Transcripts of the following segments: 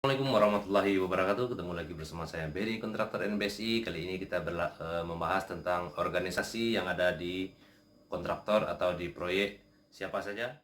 Assalamualaikum warahmatullahi wabarakatuh. Ketemu lagi bersama saya Berry Kontraktor NBSI. Kali ini kita membahas tentang organisasi yang ada di kontraktor atau di proyek siapa saja.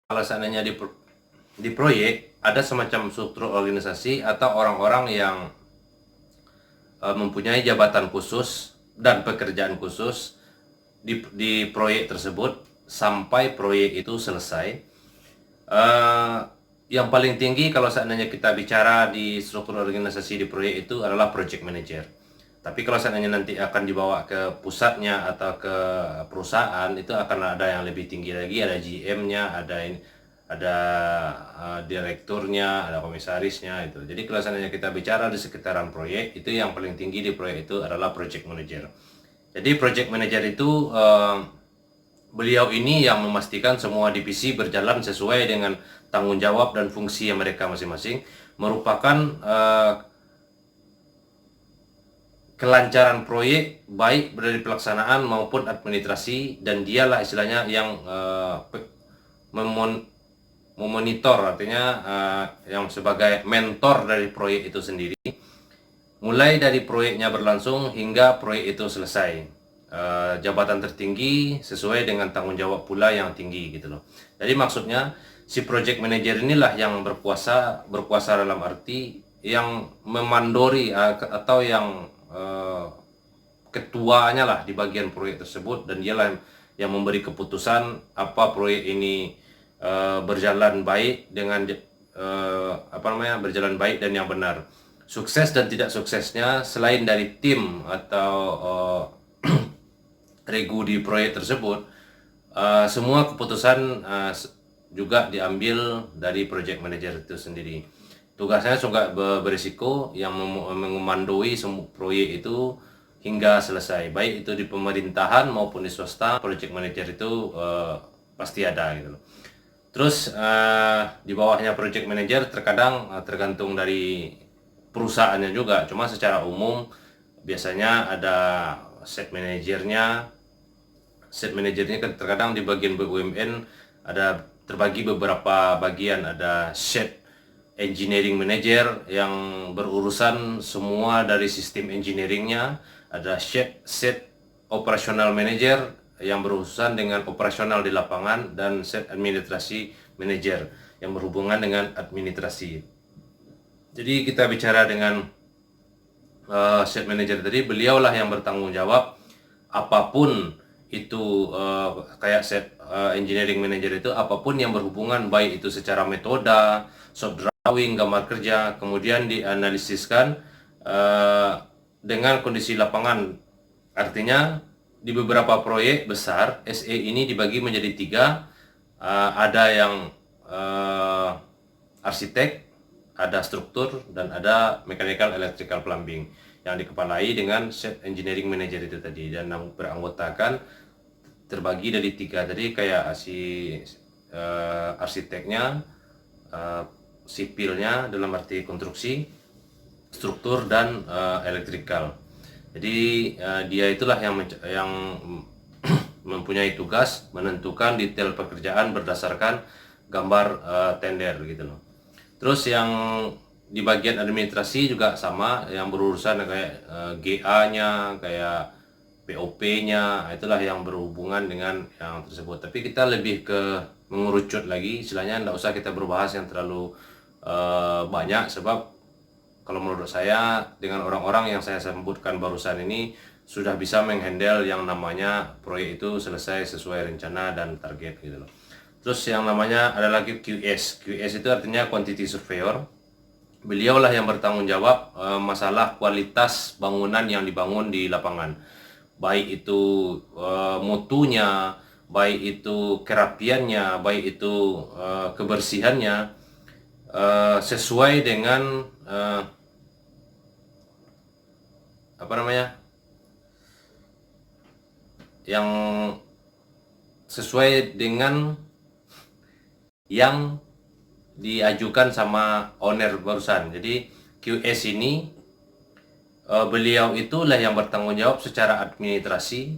Kalau seandainya di proyek ada semacam struktur organisasi atau orang-orang yang mempunyai jabatan khusus dan pekerjaan khusus di proyek tersebut sampai proyek itu selesai. Yang paling tinggi kalau seandainya kita bicara di struktur organisasi di proyek itu adalah project manager. Tapi kalau seandainya nanti akan dibawa ke pusatnya atau ke perusahaan, itu akan ada yang lebih tinggi lagi, ada GM-nya, ada direkturnya, ada komisarisnya itu. Jadi kalau seandainya kita bicara di sekitaran proyek, itu yang paling tinggi di proyek itu adalah project manager. Jadi project manager itu beliau ini yang memastikan semua divisi berjalan sesuai dengan tanggung jawab dan fungsi yang mereka masing-masing, merupakan kelancaran proyek baik dari pelaksanaan maupun administrasi, dan dialah istilahnya yang memonitor, artinya yang sebagai mentor dari proyek itu sendiri, mulai dari proyeknya berlangsung hingga proyek itu selesai. Jabatan tertinggi sesuai dengan tanggung jawab pula yang tinggi gitu loh. Jadi maksudnya si project manager inilah yang berkuasa dalam arti yang memandori atau yang ketuanya lah di bagian proyek tersebut, dan dialah yang memberi keputusan apa proyek ini berjalan baik dengan berjalan baik dan yang benar. Sukses dan tidak suksesnya selain dari tim atau regu di proyek tersebut, semua keputusan juga diambil dari project manager itu sendiri. Tugasnya juga berisiko yang mengomandoi semua proyek itu hingga selesai, baik itu di pemerintahan maupun di swasta. Project manager itu pasti ada gitu loh. Terus di bawahnya project manager terkadang tergantung dari perusahaannya juga. Cuma secara umum biasanya ada set manajernya. Set manajernya terkadang di bagian BUMN ada terbagi beberapa bagian. Ada set engineering manager yang berurusan semua dari sistem engineeringnya. Ada set operational manager yang berurusan dengan operasional di lapangan, dan set administrasi manager yang berhubungan dengan administrasi. Jadi kita bicara dengan set manager tadi, beliaulah yang bertanggung jawab apapun itu, kayak set engineering manager itu apapun yang berhubungan, baik itu secara metode, shop drawing, gambar kerja, kemudian dianalisiskan dengan kondisi lapangan. Artinya di beberapa proyek besar SE ini dibagi menjadi 3, ada yang arsitek, ada struktur, dan ada mechanical, electrical, plumbing, yang dikepalai dengan set engineering manager itu tadi, dan beranggotakan terbagi dari 3 tadi, kayak si arsiteknya, sipilnya dalam arti konstruksi, struktur, dan electrical. Jadi dia itulah yang mempunyai tugas menentukan detail pekerjaan berdasarkan gambar tender gitu loh. Terus yang di bagian administrasi juga sama, yang berurusan kayak GA-nya, kayak POP-nya, itulah yang berhubungan dengan yang tersebut. Tapi kita lebih ke mengerucut lagi, istilahnya tidak usah kita berbahas yang terlalu banyak, sebab kalau menurut saya dengan orang-orang yang saya sebutkan barusan ini sudah bisa menghandle yang namanya proyek itu selesai sesuai rencana dan target gitu loh. Terus yang namanya ada lagi QS. QS itu artinya quantity surveyor. Beliaulah yang bertanggung jawab masalah kualitas bangunan yang dibangun di lapangan. Baik itu mutunya, baik itu kerapiannya, baik itu kebersihannya, sesuai dengan yang sesuai dengan yang diajukan sama owner barusan. Jadi QS ini beliau itulah yang bertanggung jawab secara administrasi,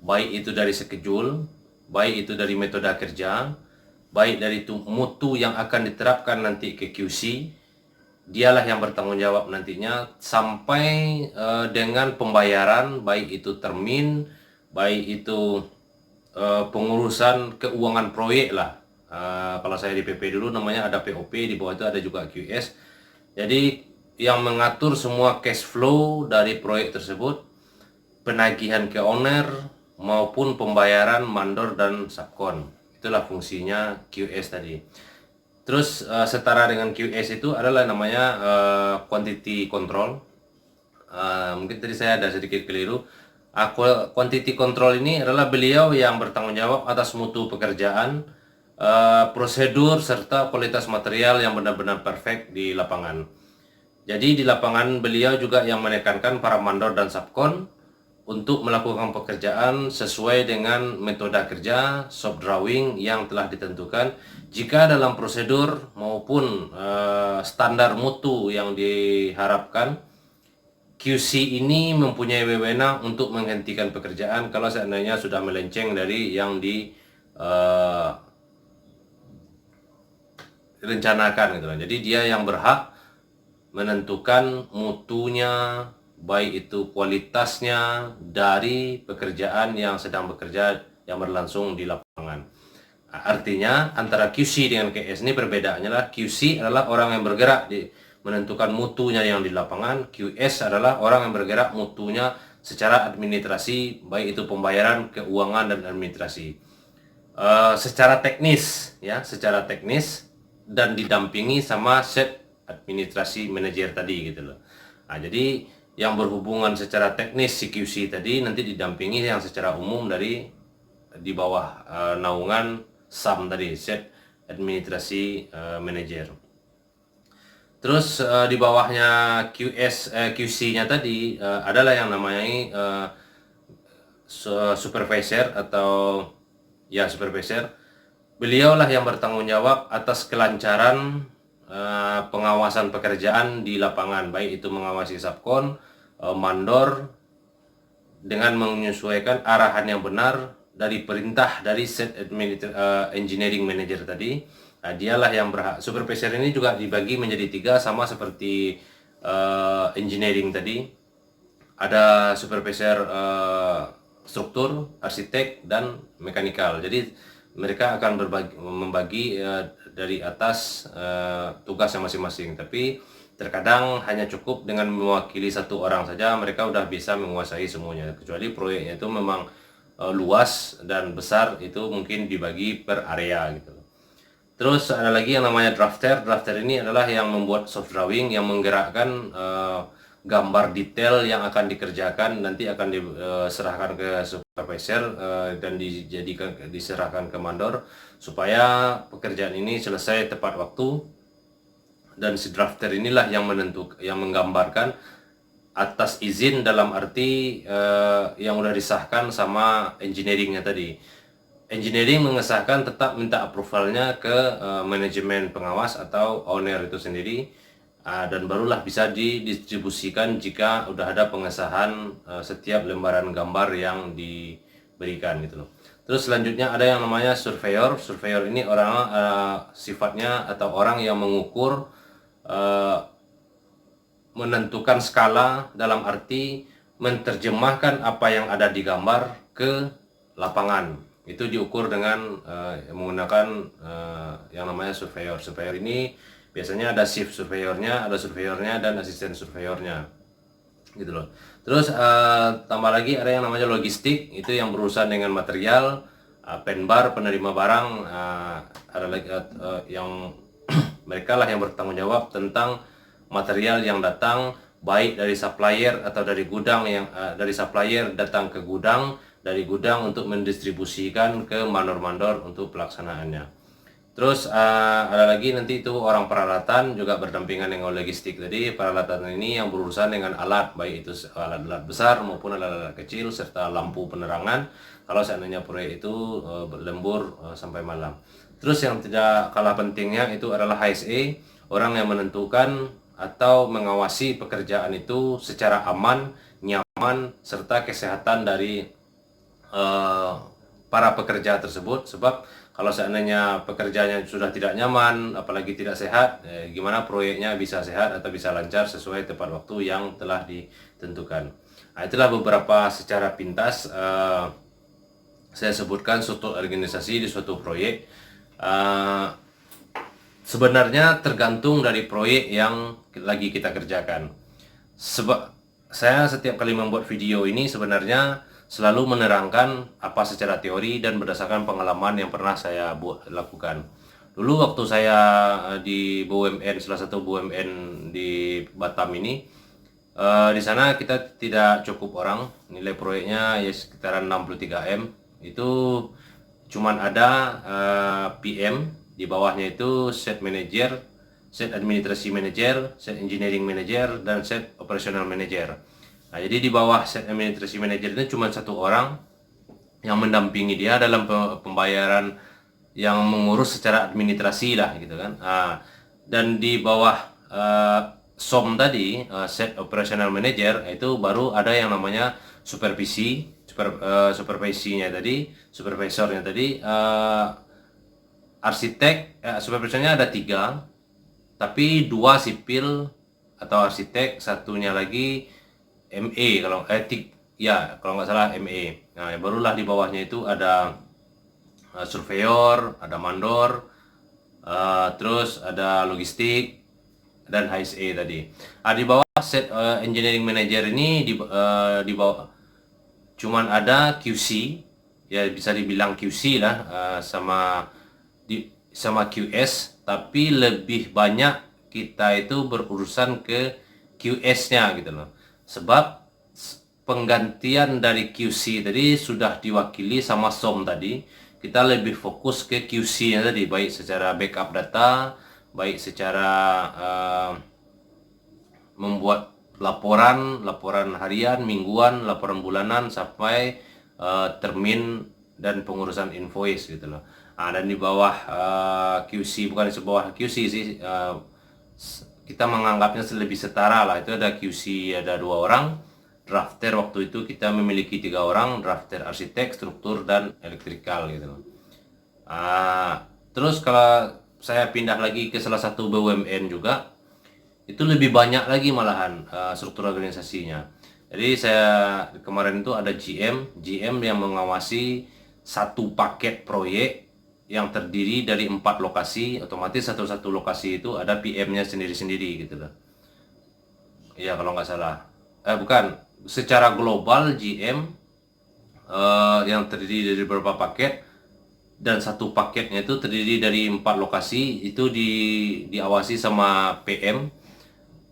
baik itu dari schedule, baik itu dari metode kerja, baik dari mutu yang akan diterapkan nanti ke QC. Dialah yang bertanggung jawab nantinya sampai dengan pembayaran, baik itu termin, baik itu pengurusan keuangan proyek lah. Kalau saya di PP dulu namanya ada POP, di bawah itu ada juga QS. Jadi yang mengatur semua cash flow dari proyek tersebut, penagihan ke owner maupun pembayaran mandor dan subkon. Itulah fungsinya QS tadi. Terus setara dengan QS itu adalah namanya quantity control. Mungkin tadi saya ada sedikit keliru. Quantity control ini adalah beliau yang bertanggung jawab atas mutu pekerjaan, prosedur serta kualitas material yang benar-benar perfect di lapangan. Jadi di lapangan beliau juga yang menekankan para mandor dan subkon untuk melakukan pekerjaan sesuai dengan metode kerja shop drawing yang telah ditentukan. Jika dalam prosedur maupun standar mutu yang diharapkan, QC ini mempunyai wewenang untuk menghentikan pekerjaan kalau seandainya sudah melenceng dari yang direncanakan gitu. Jadi dia yang berhak menentukan mutunya, baik itu kualitasnya dari pekerjaan yang sedang bekerja yang berlangsung di lapangan. Artinya antara QC dengan QS ini perbedaannya lah, QC adalah orang yang bergerak di menentukan mutunya yang di lapangan, QS adalah orang yang bergerak mutunya secara administrasi, baik itu pembayaran, keuangan dan administrasi. Secara teknis dan didampingi sama set administrasi manajer tadi gitu loh. Nah, jadi yang berhubungan secara teknis CQC tadi nanti didampingi yang secara umum dari di bawah naungan SAM tadi, set administrasi manajer. Terus di bawahnya QC-nya tadi adalah yang namanya supervisor atau ya supervisor. Beliaulah yang bertanggung jawab atas kelancaran pengawasan pekerjaan di lapangan, baik itu mengawasi subkon, mandor, dengan menyesuaikan arahan yang benar dari perintah dari set engineering manager tadi. Nah, dialah yang berhak. Supervisor ini juga dibagi menjadi 3 sama seperti engineering tadi. Ada supervisor struktur, arsitek, dan mekanikal. Jadi mereka akan membagi dari atas tugasnya masing-masing, tapi terkadang hanya cukup dengan mewakili satu orang saja mereka udah bisa menguasai semuanya, kecuali proyeknya itu memang luas dan besar, itu mungkin dibagi per area gitu. Terus ada lagi yang namanya drafter. Drafter ini adalah yang membuat soft drawing, yang menggerakkan gambar detail yang akan dikerjakan, nanti akan diserahkan ke supervisor dan diserahkan ke mandor supaya pekerjaan ini selesai tepat waktu. Dan si drafter inilah yang menggambarkan atas izin, dalam arti yang udah disahkan sama engineeringnya tadi. Engineering mengesahkan, tetap minta approvalnya ke manajemen pengawas atau owner itu sendiri. Dan barulah bisa didistribusikan jika udah ada pengesahan setiap lembaran gambar yang diberikan gitu loh. Terus selanjutnya ada yang namanya surveyor. Surveyor ini orang sifatnya atau orang yang mengukur, menentukan skala, dalam arti menerjemahkan apa yang ada di gambar ke lapangan. Itu diukur dengan menggunakan yang namanya surveyor. Surveyor ini biasanya ada shift surveyornya, ada surveyornya, dan asisten surveyornya gitu loh. Terus tambah lagi ada yang namanya logistik, itu yang berurusan dengan material, penbar, penerima barang, ada lagi yang mereka lah yang bertanggung jawab tentang material yang datang, baik dari supplier atau dari gudang, yang dari supplier datang ke gudang, dari gudang untuk mendistribusikan ke mandor-mandor untuk pelaksanaannya. Terus ada lagi nanti itu orang peralatan juga berdampingan dengan logistik. Jadi peralatan ini yang berurusan dengan alat, baik itu alat-alat besar maupun alat-alat kecil serta lampu penerangan. Kalau seandainya proyek itu berlembur sampai malam. Terus yang tidak kalah pentingnya itu adalah HSE, orang yang menentukan atau mengawasi pekerjaan itu secara aman, nyaman serta kesehatan dari eh, para pekerja tersebut. Sebab kalau seandainya pekerjaannya sudah tidak nyaman, apalagi tidak sehat, gimana proyeknya bisa sehat atau bisa lancar sesuai tepat waktu yang telah ditentukan. Nah, itulah beberapa secara pintas saya sebutkan suatu organisasi di suatu proyek. Sebenarnya tergantung dari proyek yang lagi kita kerjakan. Sebab saya setiap kali membuat video ini sebenarnya selalu menerangkan apa secara teori dan berdasarkan pengalaman yang pernah saya lakukan. Dulu waktu saya di BUMN, salah satu BUMN di Batam ini, di sana kita tidak cukup orang, nilai proyeknya ya sekitaran 63 M. Itu cuman ada PM, di bawahnya itu set manager, set administrasi manager, set engineering manager, dan set operational manager. Nah, jadi di bawah set administrasi manager itu cuma satu orang yang mendampingi dia dalam pembayaran, yang mengurus secara administrasi lah gitu kan. Dan di bawah SOM tadi, set operational manager, itu baru ada yang namanya supervisi, supervisinya tadi, supervisornya tadi, arsitek, supervisornya ada 3, tapi 2 sipil atau arsitek, satunya lagi ME kalau etik ya, kalau nggak salah ME. Nah, barulah di bawahnya itu ada surveyor, ada mandor, terus ada logistik dan HSE tadi. Di bawah set engineering manager ini di bawah cuman ada QC, ya bisa dibilang QC lah, sama QS, tapi lebih banyak kita itu berurusan ke QS-nya gitu loh. Sebab penggantian dari QC tadi sudah diwakili sama SOM tadi. Kita lebih fokus ke QC-nya tadi, baik secara backup data, baik secara membuat laporan harian, mingguan, laporan bulanan, sampai termin dan pengurusan invoice gitu loh. Dan di bawah QC, bukan di bawah QC sih, kita menganggapnya lebih setara lah. Itu ada QC, ada 2 orang, drafter waktu itu kita memiliki 3 orang, drafter arsitek, struktur, dan elektrikal gitu loh. Terus kalau saya pindah lagi ke salah satu BUMN juga, itu lebih banyak lagi malahan struktur organisasinya. Jadi saya kemarin itu ada GM yang mengawasi satu paket proyek yang terdiri dari 4 lokasi. Otomatis satu-satu lokasi itu ada PM-nya sendiri-sendiri gitu loh. Iya kalau nggak salah. Bukan, secara global GM yang terdiri dari beberapa paket, dan satu paketnya itu terdiri dari 4 lokasi, itu diawasi sama PM,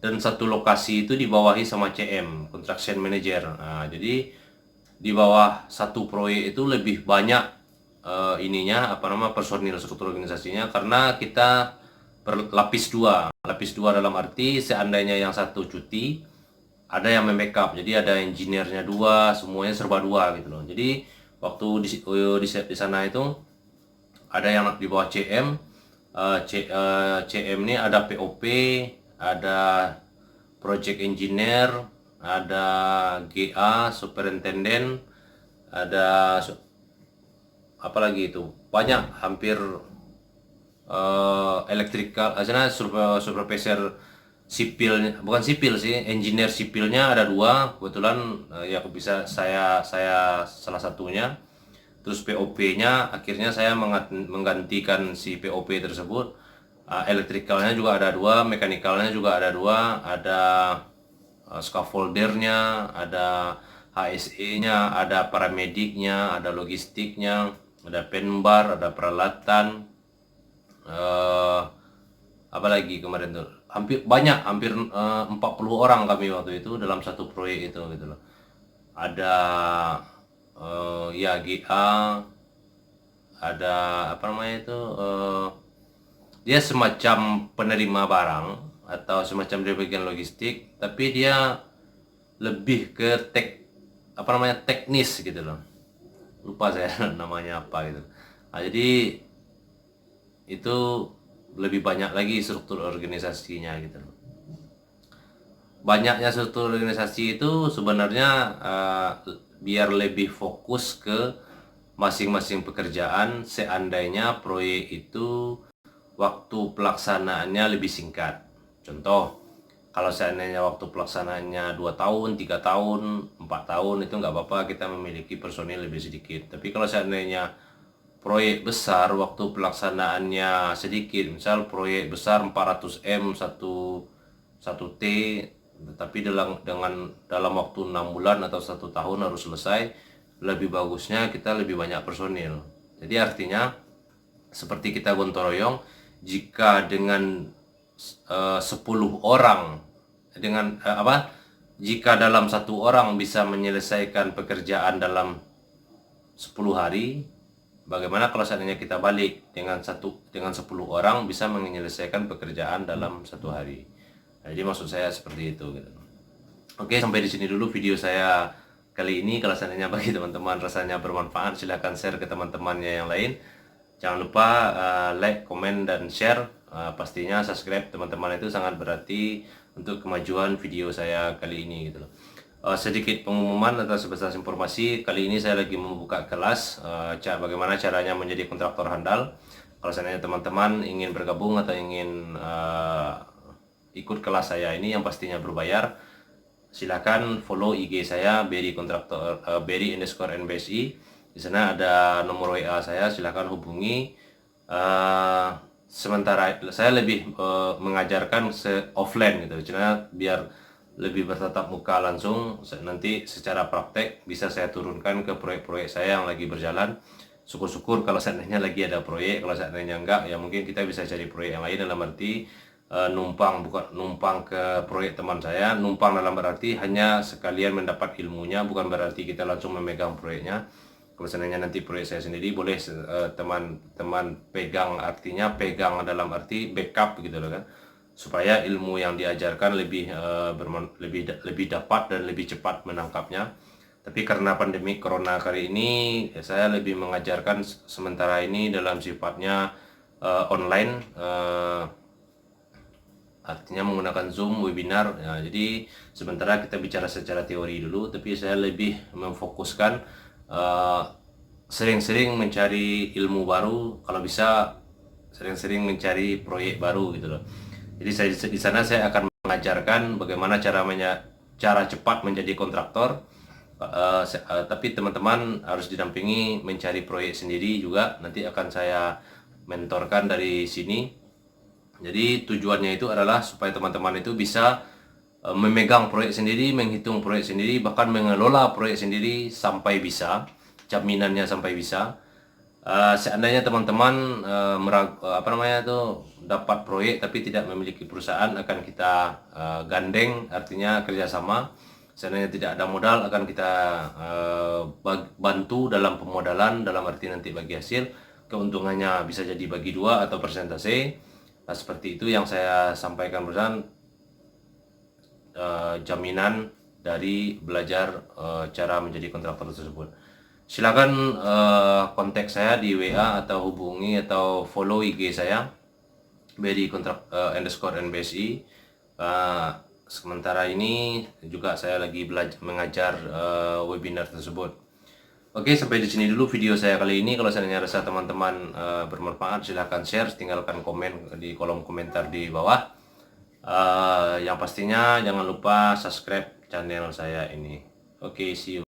dan satu lokasi itu dibawahi sama CM, construction manager. Jadi di bawah satu proyek itu lebih banyak personil struktur organisasinya, karena kita berlapis dua. Lapis dua dalam arti seandainya yang satu cuti, ada yang membackup. Jadi ada engineer-nya 2, semuanya serba 2 gitu loh. Jadi waktu di sana itu ada yang di bawah CM. CM ini ada POP, ada project engineer, ada GA, superintendent, ada apalagi itu banyak, hampir elektrikal, supervisor sipil, bukan sipil sih, engineer sipilnya ada 2 kebetulan, ya bisa saya salah satunya. Terus POP-nya akhirnya saya menggantikan si POP tersebut. Elektrikalnya juga ada 2, mekanikalnya juga ada 2, ada scaffoldernya, ada HSE-nya, ada paramediknya, ada logistiknya, ada penbar, ada peralatan, apalagi kemarin tuh hampir 40 orang kami waktu itu dalam satu proyek itu gitu loh. Ada ya GA, ada apa namanya itu, dia semacam penerima barang atau semacam dari bagian logistik, tapi dia lebih ke teknis gitu loh. Lupa saya namanya apa gitu. Nah, jadi itu lebih banyak lagi struktur organisasinya gitu loh. Banyaknya struktur organisasi itu sebenarnya biar lebih fokus ke masing-masing pekerjaan, seandainya proyek itu waktu pelaksanaannya lebih singkat. Contoh, kalau seandainya waktu pelaksanaannya 2 tahun, 3 tahun, 4 tahun, itu nggak apa-apa, kita memiliki personil lebih sedikit. Tapi kalau seandainya proyek besar, waktu pelaksanaannya sedikit, misal proyek besar 400M, 1 T, tapi dalam waktu 6 bulan atau 1 tahun harus selesai, lebih bagusnya kita lebih banyak personil. Jadi artinya seperti kita gotong royong, jika dengan 10 orang jika dalam 1 orang bisa menyelesaikan pekerjaan dalam 10 hari, bagaimana kalau seandainya kita balik dengan 10 orang bisa menyelesaikan pekerjaan dalam 1 hari. Nah, jadi maksud saya seperti itu gitu. Oke, sampai di sini dulu video saya kali ini. Kalau seandainya bagi teman-teman rasanya bermanfaat, silahkan share ke teman-temannya yang lain. Jangan lupa like, komen, dan share. Pastinya subscribe teman-teman itu sangat berarti untuk kemajuan video saya kali ini gitu loh. Sedikit pengumuman atau sebatas informasi, kali ini saya lagi membuka kelas bagaimana caranya menjadi kontraktor handal. Kalau seandainya teman-teman ingin bergabung atau ingin ikut kelas saya ini yang pastinya berbayar, silakan follow IG saya Berry_NBSI. Di sana ada nomor WA saya, silakan hubungi. Sementara saya lebih mengajarkan offline gitu, karena biar lebih bertatap muka langsung. Nanti secara praktek bisa saya turunkan ke proyek-proyek saya yang lagi berjalan. Syukur-syukur kalau seandainya lagi ada proyek, kalau seandainya enggak, ya mungkin kita bisa cari proyek yang lain, dalam arti bukan numpang ke proyek teman saya. Numpang dalam berarti hanya sekalian mendapat ilmunya, bukan berarti kita langsung memegang proyeknya. Kalau seandainya nanti proyek saya sendiri, boleh teman-teman pegang, artinya pegang dalam arti backup gitu loh kan, supaya ilmu yang diajarkan lebih dapat dan lebih cepat menangkapnya. Tapi karena pandemi corona kali ini, saya lebih mengajarkan sementara ini dalam sifatnya online, artinya menggunakan Zoom, webinar. Ya, jadi sementara kita bicara secara teori dulu, tapi saya lebih memfokuskan sering-sering mencari ilmu baru, kalau bisa sering-sering mencari proyek baru gitu loh. Jadi di sana saya akan mengajarkan bagaimana cara cepat menjadi kontraktor. Tapi teman-teman harus didampingi mencari proyek sendiri juga. Nanti akan saya mentorkan dari sini. Jadi tujuannya itu adalah supaya teman-teman itu bisa memegang proyek sendiri, menghitung proyek sendiri, bahkan mengelola proyek sendiri sampai bisa, jaminannya sampai bisa. Seandainya teman-teman dapat proyek tapi tidak memiliki perusahaan, akan kita gandeng, artinya kerjasama. Seandainya tidak ada modal, akan kita bantu dalam pemodalan, dalam arti nanti bagi hasil, keuntungannya bisa jadi bagi 2 atau persentase. Seperti itu yang saya sampaikan barusan. Jaminan dari belajar cara menjadi kontraktor tersebut. Silakan kontak saya di WA atau hubungi atau follow IG saya Berry_NBSI. Sementara ini juga saya lagi mengajar webinar tersebut. Oke, sampai di sini dulu video saya kali ini. Kalau seandainya rasa teman-teman bermanfaat, silahkan share, tinggalkan komen di kolom komentar di bawah. Yang pastinya jangan lupa subscribe channel saya ini. Oke, see you.